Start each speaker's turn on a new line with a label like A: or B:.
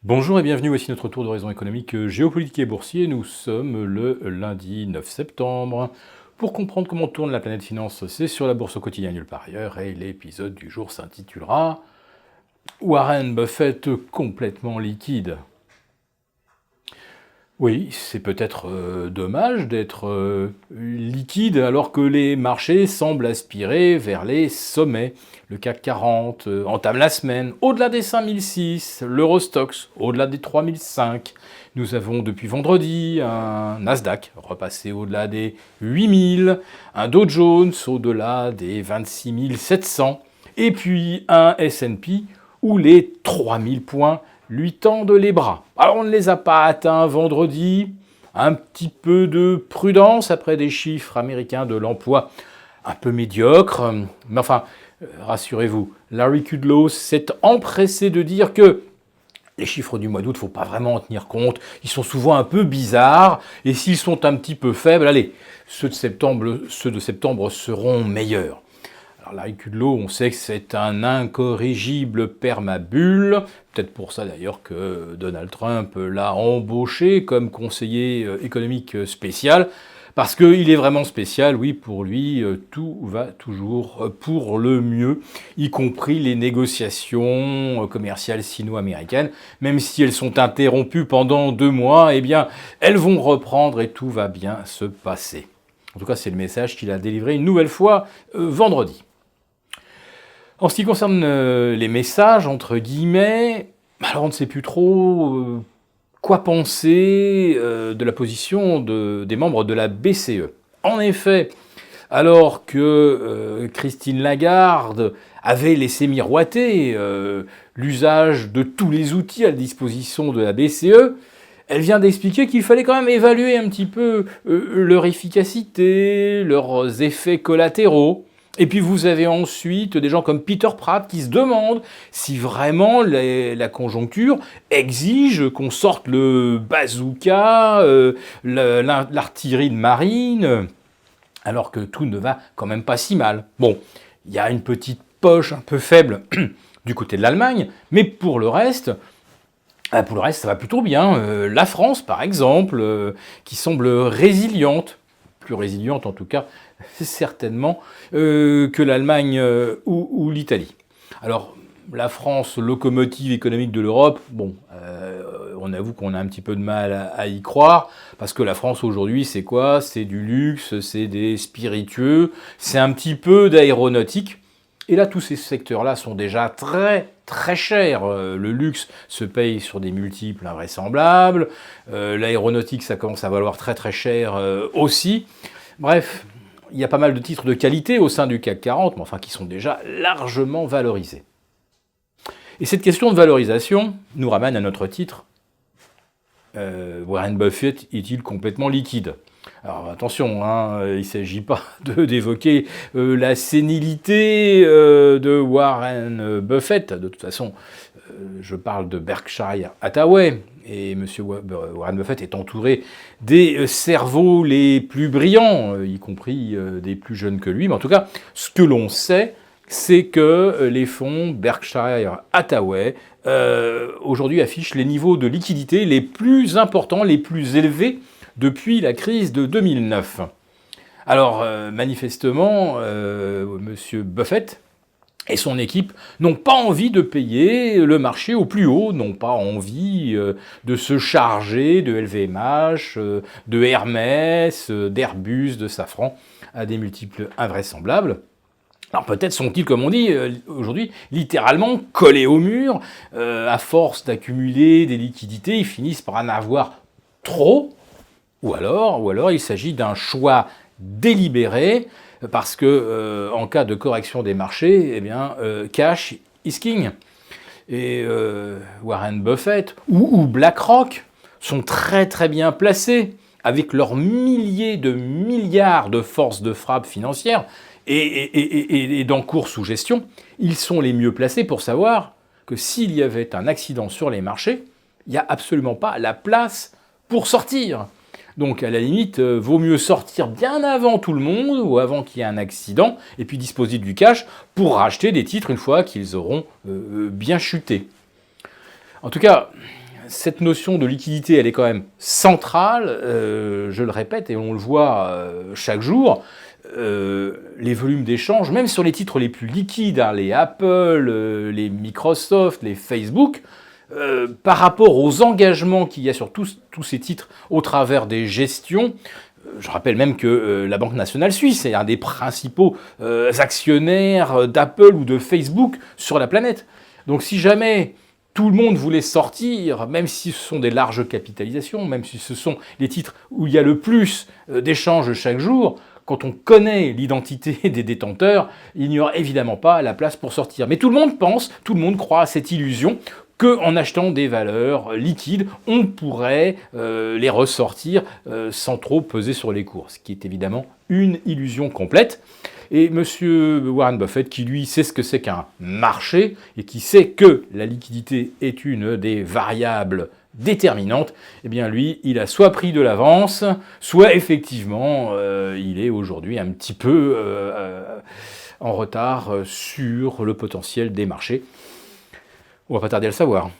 A: Bonjour et bienvenue, voici notre tour d'horizon économique, géopolitique et boursier. Nous sommes le lundi 9 septembre. Pour comprendre comment tourne la planète finance, c'est sur la bourse au quotidien nulle part ailleurs, et l'épisode du jour s'intitulera « Warren Buffett complètement liquide ». Oui, c'est peut-être dommage d'être liquide alors que les marchés semblent aspirer vers les sommets. Le CAC 40 entame la semaine au-delà des 5006, l'Eurostoxx au-delà des 3005. Nous avons depuis vendredi un Nasdaq repassé au-delà des 8000, un Dow Jones au-delà des 26 700, et puis un S&P où les 3000 points lui tendent les bras. Alors on ne les a pas atteints vendredi, un petit peu de prudence après des chiffres américains de l'emploi un peu médiocres, mais enfin, rassurez-vous, Larry Kudlow s'est empressé de dire que les chiffres du mois d'août, il ne faut pas vraiment en tenir compte, ils sont souvent un peu bizarres, et s'ils sont un petit peu faibles, allez, ceux de septembre seront meilleurs. Alors Larry Kudlow, on sait que c'est un incorrigible permabulle, peut-être pour ça d'ailleurs que Donald Trump l'a embauché comme conseiller économique spécial, parce qu'il est vraiment spécial, oui, pour lui, tout va toujours pour le mieux, y compris les négociations commerciales sino-américaines, même si elles sont interrompues pendant 2 mois, eh bien, elles vont reprendre et tout va bien se passer. En tout cas, c'est le message qu'il a délivré une nouvelle fois vendredi. En ce qui concerne les messages, entre guillemets, alors on ne sait plus trop quoi penser de la position des membres de la BCE. En effet, alors que Christine Lagarde avait laissé miroiter l'usage de tous les outils à la disposition de la BCE, elle vient d'expliquer qu'il fallait quand même évaluer un petit peu leur efficacité, leurs effets collatéraux. Et puis vous avez ensuite des gens comme Peter Pratt qui se demandent si vraiment la conjoncture exige qu'on sorte le bazooka, l'artillerie de marine, alors que tout ne va quand même pas si mal. Bon, il y a une petite poche un peu faible du côté de l'Allemagne, mais pour le reste, ça va plutôt bien. La France, par exemple, qui semble résiliente, plus résiliente en tout cas, certainement, que l'Allemagne ou l'Italie. Alors, la France, locomotive économique de l'Europe, bon, on avoue qu'on a un petit peu de mal à y croire, parce que la France aujourd'hui, c'est quoi? C'est du luxe, c'est des spiritueux, c'est un petit peu d'aéronautique. Et là, tous ces secteurs-là sont déjà très très chers. Le luxe se paye sur des multiples invraisemblables. L'aéronautique, ça commence à valoir très très cher aussi. Bref, il y a pas mal de titres de qualité au sein du CAC 40, mais enfin qui sont déjà largement valorisés. Et cette question de valorisation nous ramène à notre titre. Warren Buffett est-il complètement liquide? Alors attention, il ne s'agit pas d'évoquer la sénilité de Warren Buffett. De toute façon, je parle de Berkshire Hathaway, et M. Warren Buffett est entouré des cerveaux les plus brillants, y compris des plus jeunes que lui. Mais en tout cas, ce que l'on sait, c'est que les fonds Berkshire Hathaway aujourd'hui affichent les niveaux de liquidité les plus importants, les plus élevés depuis la crise de 2009. Alors, manifestement, M. Buffett et son équipe n'ont pas envie de payer le marché au plus haut, n'ont pas envie de se charger de LVMH, de Hermès, d'Airbus, de Safran, à des multiples invraisemblables. Alors peut-être sont-ils, comme on dit aujourd'hui, littéralement collés au mur. À force d'accumuler des liquidités, ils finissent par en avoir trop. Ou alors il s'agit d'un choix délibéré, parce que en cas de correction des marchés, eh bien, cash is king. Et Warren Buffett ou BlackRock sont très très bien placés, avec leurs milliers de milliards de forces de frappe financières et d'encours sous gestion. Ils sont les mieux placés pour savoir que s'il y avait un accident sur les marchés, il n'y a absolument pas la place pour sortir. Donc à la limite, vaut mieux sortir bien avant tout le monde, ou avant qu'il y ait un accident, et puis disposer du cash pour racheter des titres une fois qu'ils auront bien chuté. En tout cas, cette notion de liquidité, elle est quand même centrale, je le répète, et on le voit chaque jour. Les volumes d'échange, même sur les titres les plus liquides, hein, les Apple, les Microsoft, les Facebook, par rapport aux engagements qu'il y a sur tous ces titres au travers des gestions, je rappelle même que la Banque nationale suisse est un des principaux actionnaires d'Apple ou de Facebook sur la planète. Donc si jamais tout le monde voulait sortir, même si ce sont des larges capitalisations, même si ce sont les titres où il y a le plus d'échanges chaque jour, quand on connaît l'identité des détenteurs, il n'y aura évidemment pas la place pour sortir. Mais tout le monde pense, tout le monde croit à cette illusion qu'en achetant des valeurs liquides, on pourrait les ressortir sans trop peser sur les cours, ce qui est évidemment une illusion complète. Et M. Warren Buffett, qui lui sait ce que c'est qu'un marché et qui sait que la liquidité est une des variables déterminantes, eh bien lui, il a soit pris de l'avance, soit effectivement, il est aujourd'hui un petit peu en retard sur le potentiel des marchés. On va pas tarder à le savoir.